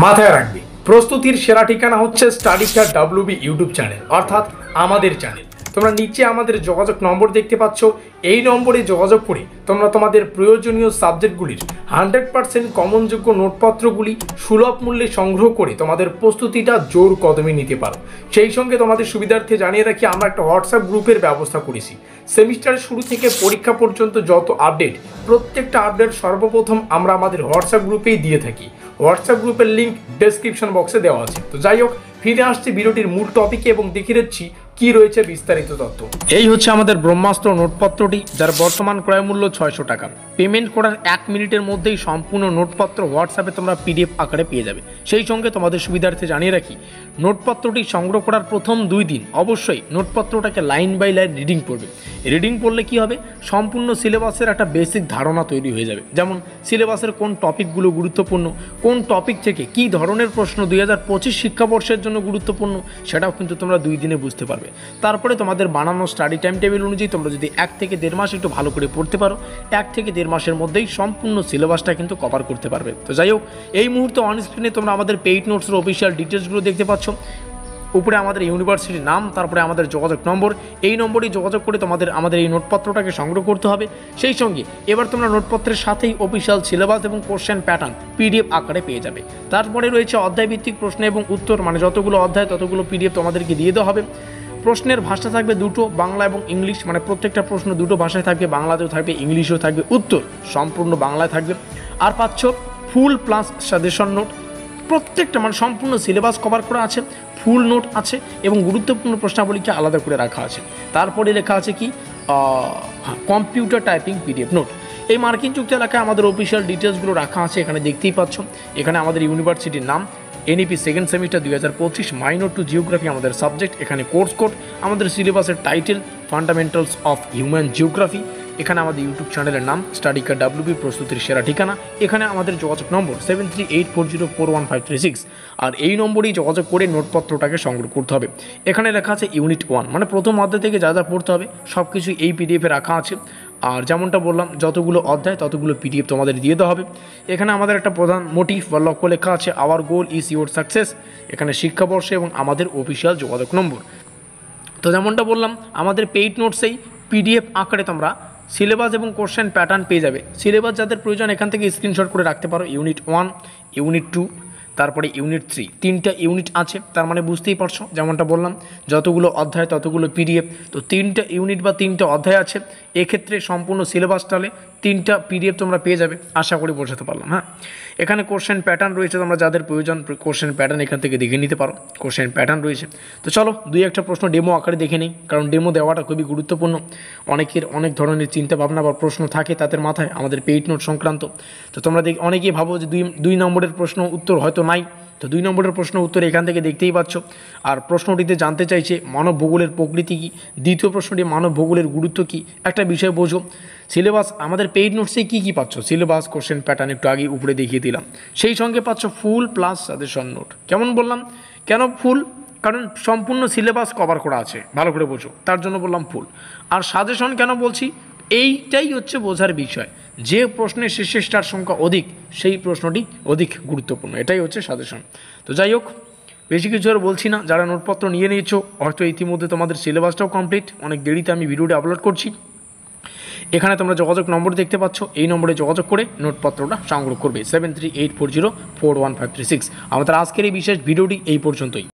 মাথায় রাখবে, প্রস্তুতির সেরা ঠিকানা হচ্ছে স্টাডিস্টার WB ইউটিউব চ্যানেল, অর্থাৎ আমাদের চ্যানেল। তোমরা নিচে আমাদের যোগাযোগ নম্বর দেখতে পাচ্ছ, এই নম্বরে যোগাযোগ করে তোমরা তোমাদের প্রয়োজনীয় সাবজেক্টগুলির 100% কমনযোগ্য নোটপত্রগুলি সুলভ মূল্যে সংগ্রহ করে তোমাদের প্রস্তুতিটা জোর কদমে নিতে পারো। সেই সঙ্গে তোমাদের সুবিধার্থে জানিয়ে রাখি, আমরা একটা হোয়াটসঅ্যাপ গ্রুপের ব্যবস্থা করেছি। সেমিস্টারের শুরু থেকে পরীক্ষা পর্যন্ত যত আপডেট, প্রত্যেকটা আপডেট সর্বপ্রথম আমরা আমাদের হোয়াটসঅ্যাপ গ্রুপেই দিয়ে থাকি। হোয়াটসঅ্যাপ গ্রুপের লিঙ্ক ডেসক্রিপশন বক্সে দেওয়া আছে। তো যাই হোক, ফিরে আসছি ভিডিওটির মূল টপিকে এবং দেখিয়ে দিচ্ছি কি রয়েছে বিস্তারিত তথ্য। এই হচ্ছে আমাদের ব্রহ্মাস্ত্র নোটপত্রটি, যার বর্তমান ক্রয় মূল্য 600 টাকা। পেমেন্ট করার 1 মিনিটের মধ্যেই সম্পূর্ণ নোটপত্র হোয়াটসঅ্যাপে তোমরা PDF আকারে পেয়ে যাবে। সেই সঙ্গে তোমাদের সুবিধার্থে জানিয়ে রাখি, নোটপত্রটি সংগ্রহ করার প্রথম 2 দিন অবশ্যই নোটপত্রটাকে লাইন বাই লাইন রিডিং পড়বে। রিডিং পড়লে কি হবে, সম্পূর্ণ সিলেবাসের একটা বেসিক ধারণা তৈরি হয়ে যাবে। যেমন সিলেবাসের কোন টপিকগুলো গুরুত্বপূর্ণ, কোন টপিক থেকে কী ধরনের প্রশ্ন 2025 শিক্ষাবর্ষের জন্য গুরুত্বপূর্ণ, সেটাও কিন্তু তোমরা 2 দিনে বুঝতে পারবে। তারপরে তোমাদের বানানো স্টাডি টাইম টেবিল অনুযায়ী তোমরা যদি 1 থেকে 1.5 মাস একটু ভালো করে পড়তে পারো, 1 থেকে 1.5 মাসের মধ্যেই সম্পূর্ণ সিলেবাসটা কিন্তু কভার করতে পারবে। তো যাই হোক, এই মুহূর্তে অন স্ক্রিনে তোমরা আমাদের পেইড নোটসের অফিসিয়াল ডিটেলসগুলো দেখতে পাচ্ছ। উপরে আমাদের ইউনিভার্সিটির নাম, তারপরে আমাদের যোগাযোগ নম্বর, এই নম্বরেই যোগাযোগ করে আমাদের এই নোটপত্রটাকে সংগ্রহ করতে হবে। সেই সঙ্গে এবার তোমরা নোটপত্রের সাথেই অফিসিয়াল সিলেবাস এবং কোশ্চেন প্যাটার্ন PDF আকারে পেয়ে যাবে। তারপরে রয়েছে অধ্যায়ভিত্তিক প্রশ্ন এবং উত্তর, মানে যতগুলো অধ্যায় ততগুলো PDF তোমাদেরকে দিয়ে দেওয়া হবে। প্রশ্নের ভাষা থাকবে দুটো, বাংলা এবং ইংলিশ, মানে প্রত্যেকটা প্রশ্ন দুটো ভাষায় থাকবে, বাংলাতেও থাকবে ইংলিশেও থাকবে, উত্তর সম্পূর্ণ বাংলায় থাকবে। আর পাচ্ছ ফুল প্লাস সাজেশন নোট, প্রত্যেকটা মানে সম্পূর্ণ সিলেবাস কভার করা আছে, ফুল নোট আছে এবং গুরুত্বপূর্ণ প্রশ্নাবলীকে আলাদা করে রাখা আছে। তারপরে লেখা আছে কি, কম্পিউটার টাইপিং PDF নোট। এই মার্কিন যুক্ত এলাকায় আমাদের অফিসিয়াল ডিটেলসগুলো রাখা আছে, এখানে দেখতেই পাচ্ছ। এখানে আমাদের ইউনিভার্সিটির নাম, NEP second semester 2025, minor to geography আমাদের সাবজেক্ট, এখানে কোর্স কোড, আমাদের সিলেবাসের title fundamentals of human geography, এখানে আমাদের ইউটিউব চ্যানেলের নাম স্টাডিস্টার WB প্রস্তুতির সেরা ঠিকানা, এখানে আমাদের যোগাযোগ নম্বর 7384041536, আর এই নম্বরেই যোগাযোগ করে নোটপত্রটাকে সংগ্রহ করতে হবে। এখানে লেখা আছে ইউনিট 1, মানে প্রথম অধ্যায় থেকে যা যা পড়তে হবে সব কিছু এই PDF-এ রাখা আছে। আর যেমনটা বললাম, যতগুলো অধ্যায় ততগুলো PDF তোমাদের দিয়ে দেওয়া হবে। এখানে আমাদের একটা প্রধান মোটিভ বা লক্ষ্য লেখা আছে, hour goal is your success, এখানে শিক্ষাবর্ষে এবং আমাদের অফিসিয়াল যোগাযোগ নম্বর। তো যেমনটা বললাম, আমাদের পেইড নোটসেই PDF আকারে তোমরা সিলেবাস এবং কোশ্চেন প্যাটার্ন পেয়ে যাবে। সিলেবাস যাদের প্রয়োজন এখান থেকে স্ক্রিনশট করে রাখতে পারো। ইউনিট 1, ইউনিট 2, তারপরে ইউনিট 3, 3টা ইউনিট আছে, তার মানে বুঝতেই পারছো। যেমনটা বললাম, যতগুলো অধ্যায় ততগুলো PDF, তো 3টা ইউনিট বা 3টা অধ্যায় আছে। এক্ষেত্রে সম্পূর্ণ সিলেবাস টালে 3টা PDF তোমরা পেয়ে যাবে, আশা করি বোঝাতে পারলাম। হ্যাঁ, এখানে কোশ্চেন প্যাটার্ন রয়েছে, তোমরা যাদের প্রয়োজন কোশ্চেন প্যাটার্ন এখান থেকে দেখে নিতে পারো। কোশ্চেন প্যাটার্ন রয়েছে। তো চলো 2-1টা প্রশ্ন ডেমো আকারে দেখে নিই, কারণ ডেমো দেওয়াটা খুবই গুরুত্বপূর্ণ। অনেকের অনেক ধরনের চিন্তা ভাবনা বা প্রশ্ন থাকে তাদের মাথায় আমাদের পেইড নোট সংক্রান্ত। তো তোমরা অনেকেই ভাবো যে 2 নম্বরের প্রশ্ন উত্তর হয়তো নাই, তো 2 নম্বরের প্রশ্ন উত্তর এখান থেকে দেখতেই পাচ্ছ। আর প্রশ্নটিতে জানতে চাইছে মানব ভূগোলের প্রকৃতি কী, দ্বিতীয় প্রশ্নটি মানব ভূগোলের গুরুত্ব কী। একটা বিষয় বোঝো, সিলেবাস আমাদের পেইড নোটসে কী কী পাচ্ছ, সিলেবাস, কোশ্চেন প্যাটার্ন একটু আগে উপরে দেখিয়ে দিলাম। সেই সঙ্গে পাচ্ছ ফুল প্লাস সাজেশন নোট। কেমন বললাম, কেন ফুল? কারণ সম্পূর্ণ সিলেবাস কভার করা আছে, ভালো করে বোঝো, তার জন্য বললাম ফুল। আর সাজেশন কেন বলছি, এইটাই হচ্ছে বোঝার বিষয়, যে প্রশ্নের শেষে স্টার সংখ্যা অধিক সেই প্রশ্নটি অধিক গুরুত্বপূর্ণ, এটাই হচ্ছে সাজেশন। তো যাই হোক, বেশি কিছু আর বলছি না। যারা নোটপত্র নিয়ে নিয়েছো, হয়তো ইতিমধ্যে তোমাদের সিলেবাসটাও কমপ্লিট, অনেক দেরিতে আমি ভিডিওটি আপলোড করছি। এখানে তোমরা যোগাযোগ নম্বর দেখতে পাচ্ছ, এই নম্বরে যোগাযোগ করে নোটপত্রটা সংগ্রহ করবে 7384041536। আমাদের আজকের এই বিশেষ ভিডিওটি এই পর্যন্তই।